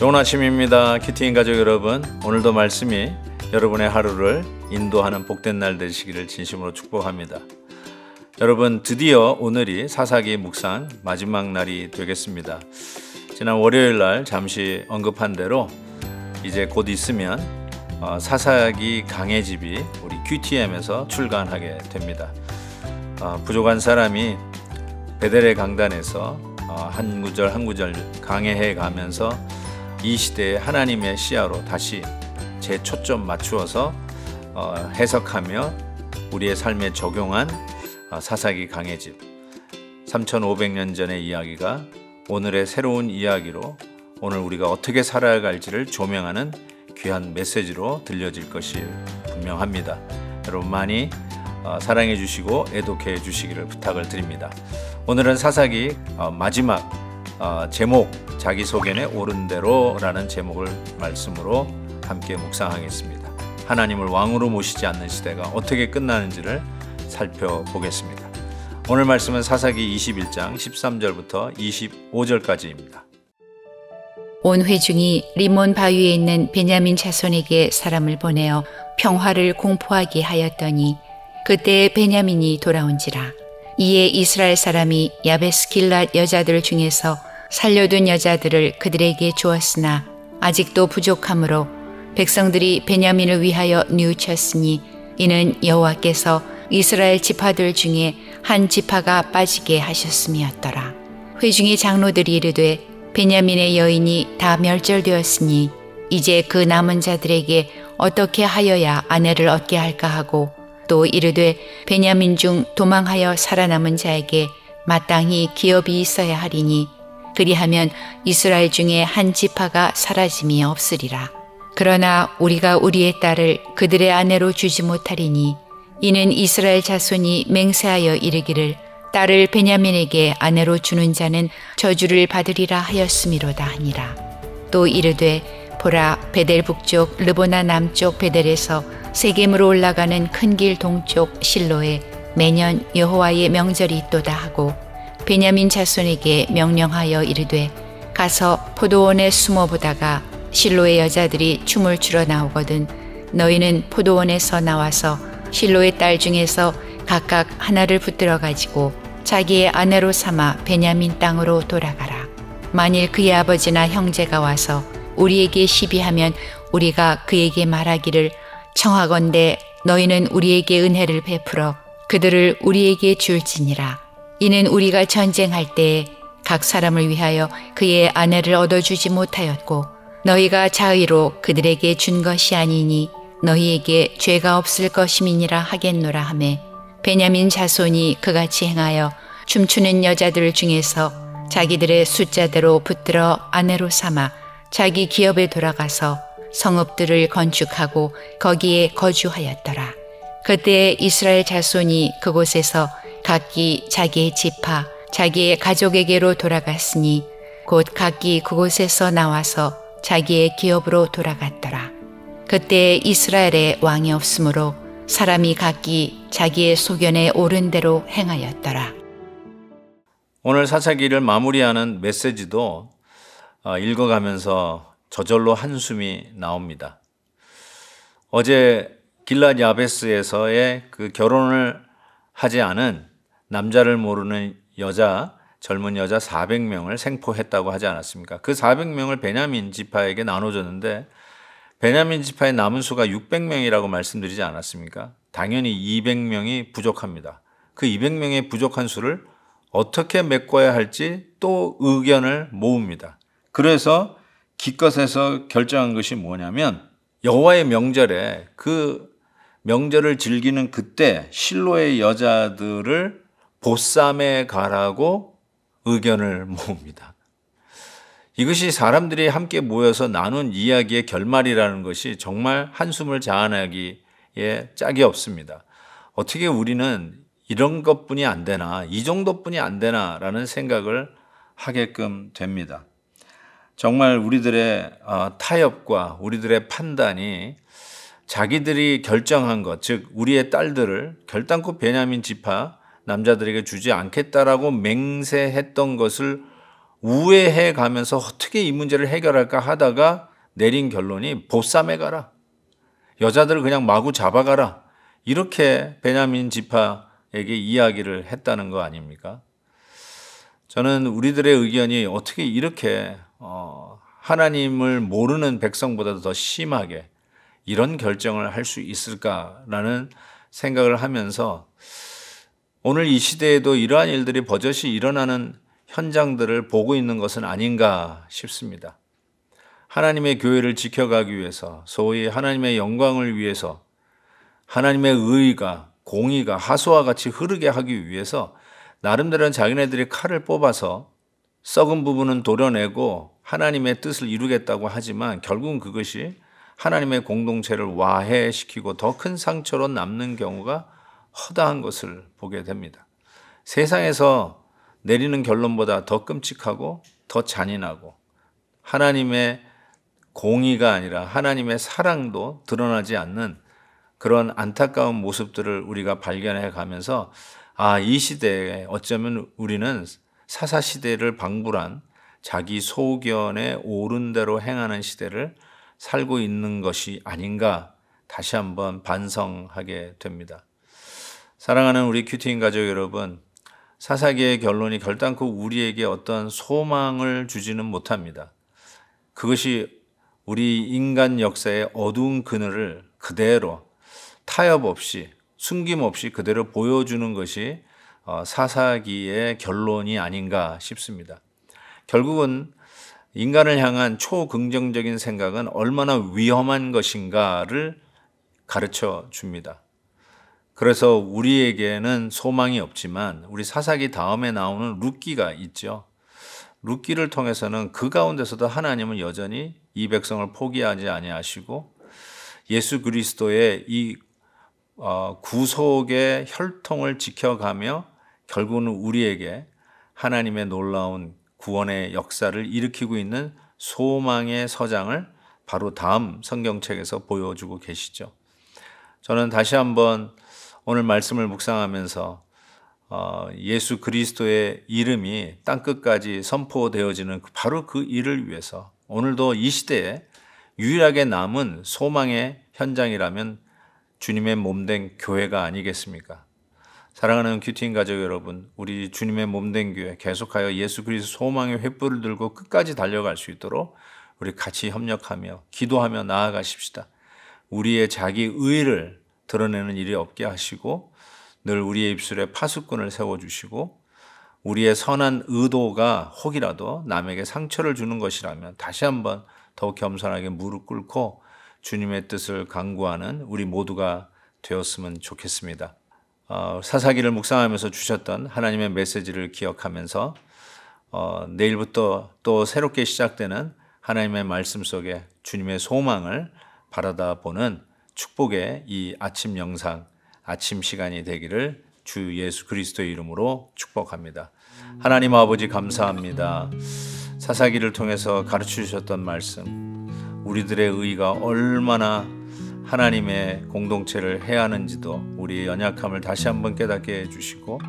좋은 아침입니다. 큐티인 가족 여러분, 오늘도 말씀이 여러분의 하루를 인도하는 복된 날 되시기를 진심으로 축복합니다. 여러분, 드디어 오늘이 사사기 묵상 마지막 날이 되겠습니다. 지난 월요일 날 잠시 언급한 대로 이제 곧 있으면 사사기 강해집이 우리 QTM에서 출간하게 됩니다. 부족한 사람이 베델의 강단에서 한 구절 한 구절 강해해 가면서 이 시대의 하나님의 시야로 다시 재초점 맞추어서 해석하며 우리의 삶에 적용한 사사기 강해집 3500년 전의 이야기가 오늘의 새로운 이야기로 오늘 우리가 어떻게 살아갈지를 조명하는 귀한 메시지로 들려질 것이 분명합니다. 여러분 많이 사랑해 주시고 애독해 주시기를 부탁을 드립니다. 오늘은 사사기 마지막 제목 자기소견에 옳은 대로라는 제목을 말씀으로 함께 묵상하겠습니다. 하나님을 왕으로 모시지 않는 시대가 어떻게 끝나는지를 살펴보겠습니다. 오늘 말씀은 사사기 21장 13절부터 25절까지입니다. 온 회중이 리몬 바위에 있는 베냐민 자손에게 사람을 보내어 평화를 공포하게 하였더니 그때 베냐민이 돌아온지라. 이에 이스라엘 사람이 야베스 길랏 여자들 중에서 살려둔 여자들을 그들에게 주었으나 아직도 부족하므로 백성들이 베냐민을 위하여 뉘우쳤으니 이는 여호와께서 이스라엘 지파들 중에 한 지파가 빠지게 하셨음이었더라. 회중의 장로들이 이르되 베냐민의 여인이 다 멸절되었으니 이제 그 남은 자들에게 어떻게 하여야 아내를 얻게 할까 하고 또 이르되 베냐민 중 도망하여 살아남은 자에게 마땅히 기업이 있어야 하리니 그리하면 이스라엘 중에 한 지파가 사라짐이 없으리라. 그러나 우리가 우리의 딸을 그들의 아내로 주지 못하리니 이는 이스라엘 자손이 맹세하여 이르기를 딸을 베냐민에게 아내로 주는 자는 저주를 받으리라 하였음이로다 하니라. 또 이르되 보라 베델 북쪽 르보나 남쪽 베델에서 세겜으로 올라가는 큰 길 동쪽 실로에 매년 여호와의 명절이 있도다 하고 베냐민 자손에게 명령하여 이르되 가서 포도원에 숨어 보다가 실로의 여자들이 춤을 추러 나오거든 너희는 포도원에서 나와서 실로의 딸 중에서 각각 하나를 붙들어 가지고 자기의 아내로 삼아 베냐민 땅으로 돌아가라. 만일 그의 아버지나 형제가 와서 우리에게 시비하면 우리가 그에게 말하기를 청하건대 너희는 우리에게 은혜를 베풀어 그들을 우리에게 줄지니라. 이는 우리가 전쟁할 때에 각 사람을 위하여 그의 아내를 얻어주지 못하였고 너희가 자의로 그들에게 준 것이 아니니 너희에게 죄가 없을 것임이니라 하겠노라 하매 베냐민 자손이 그같이 행하여 춤추는 여자들 중에서 자기들의 숫자대로 붙들어 아내로 삼아 자기 기업에 돌아가서 성읍들을 건축하고 거기에 거주하였더라. 그때 이스라엘 자손이 그곳에서 각기 자기의 지파, 자기의 가족에게로 돌아갔으니 곧 각기 그곳에서 나와서 자기의 기업으로 돌아갔더라. 그때 이스라엘에 왕이 없으므로 사람이 각기 자기의 소견에 옳은 대로 행하였더라. 오늘 사사기를 마무리하는 메시지도 읽어가면서 저절로 한숨이 나옵니다. 어제 길랏 야베스에서의 그 결혼을 하지 않은 남자를 모르는 여자, 젊은 여자 400명을 생포했다고 하지 않았습니까? 그 400명을 베냐민 지파에게 나눠줬는데 베냐민 지파의 남은 수가 600명이라고 말씀드리지 않았습니까? 당연히 200명이 부족합니다. 그 200명의 부족한 수를 어떻게 메꿔야 할지 또 의견을 모읍니다. 그래서 기껏해서 결정한 것이 뭐냐면 여호와의 명절에 그 명절을 즐기는 그때 실로의 여자들을 보쌈에 가라고 의견을 모읍니다. 이것이 사람들이 함께 모여서 나눈 이야기의 결말이라는 것이 정말 한숨을 자아내기에 짝이 없습니다. 어떻게 우리는 이런 것뿐이 안 되나, 이 정도뿐이 안 되나라는 생각을 하게끔 됩니다. 정말 우리들의 타협과 우리들의 판단이 자기들이 결정한 것, 즉 우리의 딸들을 결단코 베냐민 지파 남자들에게 주지 않겠다라고 맹세했던 것을 우회해 가면서 어떻게 이 문제를 해결할까 하다가 내린 결론이 보쌈해 가라. 여자들을 그냥 마구 잡아가라. 이렇게 베냐민 지파에게 이야기를 했다는 거 아닙니까? 저는 우리들의 의견이 어떻게 이렇게 하나님을 모르는 백성보다도 더 심하게 이런 결정을 할 수 있을까라는 생각을 하면서 오늘 이 시대에도 이러한 일들이 버젓이 일어나는 현장들을 보고 있는 것은 아닌가 싶습니다. 하나님의 교회를 지켜가기 위해서, 소위 하나님의 영광을 위해서, 하나님의 의의가, 공의가 하수와 같이 흐르게 하기 위해서 나름대로는 자기네들이 칼을 뽑아서 썩은 부분은 도려내고 하나님의 뜻을 이루겠다고 하지만 결국은 그것이 하나님의 공동체를 와해시키고 더 큰 상처로 남는 경우가 허다한 것을 보게 됩니다. 세상에서 내리는 결론보다 더 끔찍하고 더 잔인하고 하나님의 공의가 아니라 하나님의 사랑도 드러나지 않는 그런 안타까운 모습들을 우리가 발견해 가면서 이 시대에 어쩌면 우리는 사사시대를 방불한 자기 소견에 옳은 대로 행하는 시대를 살고 있는 것이 아닌가 다시 한번 반성하게 됩니다. 사랑하는 우리 큐티인 가족 여러분, 사사기의 결론이 결단코 우리에게 어떤 소망을 주지는 못합니다. 그것이 우리 인간 역사의 어두운 그늘을 그대로 타협 없이 숨김없이 그대로 보여주는 것이 사사기의 결론이 아닌가 싶습니다. 결국은 인간을 향한 초긍정적인 생각은 얼마나 위험한 것인가를 가르쳐 줍니다. 그래서 우리에게는 소망이 없지만 우리 사사기 다음에 나오는 룻기가 있죠. 룻기를 통해서는 그 가운데서도 하나님은 여전히 이 백성을 포기하지 아니하시고 예수 그리스도의 이 구속의 혈통을 지켜가며 결국은 우리에게 하나님의 놀라운 구원의 역사를 일으키고 있는 소망의 서장을 바로 다음 성경책에서 보여주고 계시죠. 저는 다시 한번 오늘 말씀을 묵상하면서 예수 그리스도의 이름이 땅끝까지 선포되어지는 바로 그 일을 위해서 오늘도 이 시대에 유일하게 남은 소망의 현장이라면 주님의 몸된 교회가 아니겠습니까? 사랑하는 큐티인 가족 여러분, 우리 주님의 몸된 교회 계속하여 예수 그리스도 소망의 횃불을 들고 끝까지 달려갈 수 있도록 우리 같이 협력하며 기도하며 나아가십시다. 우리의 자기 의를 드러내는 일이 없게 하시고 늘 우리의 입술에 파수꾼을 세워주시고 우리의 선한 의도가 혹이라도 남에게 상처를 주는 것이라면 다시 한번 더욱 겸손하게 무릎 꿇고 주님의 뜻을 강구하는 우리 모두가 되었으면 좋겠습니다. 사사기를 묵상하면서 주셨던 하나님의 메시지를 기억하면서 내일부터 또 새롭게 시작되는 하나님의 말씀 속에 주님의 소망을 바라다 보는 축복의 이 아침 영상, 아침 시간이 되기를 주 예수 그리스도의 이름으로 축복합니다. 하나님 아버지 감사합니다. 사사기를 통해서 가르쳐 주셨던 말씀, 우리들의 의의가 얼마나 하나님의 공동체를 해야 하는지도 우리의 연약함을 다시 한번 깨닫게 해주시고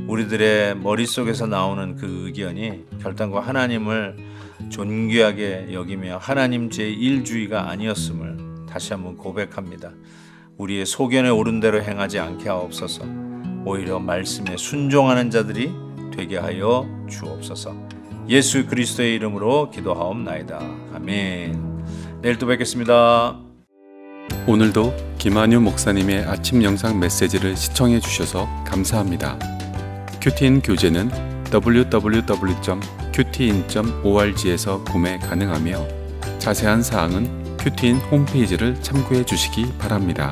우리들의 머릿속에서 나오는 그 의견이 결단과 하나님을 존귀하게 여기며 하나님 제1주의가 아니었음을 다시 한번 고백합니다. 우리의 소견에 옳은 대로 행하지 않게 하옵소서. 오히려 말씀에 순종하는 자들이 되게 하여 주옵소서. 예수 그리스도의 이름으로 기도하옵나이다. 아멘. 내일 또 뵙겠습니다. 오늘도 김한유 목사님의 아침 영상 메시지를 시청해 주셔서 감사합니다. 큐티인 교재는 www.qtin.org에서 구매 가능하며 자세한 사항은 큐티인 홈페이지를 참고해 주시기 바랍니다.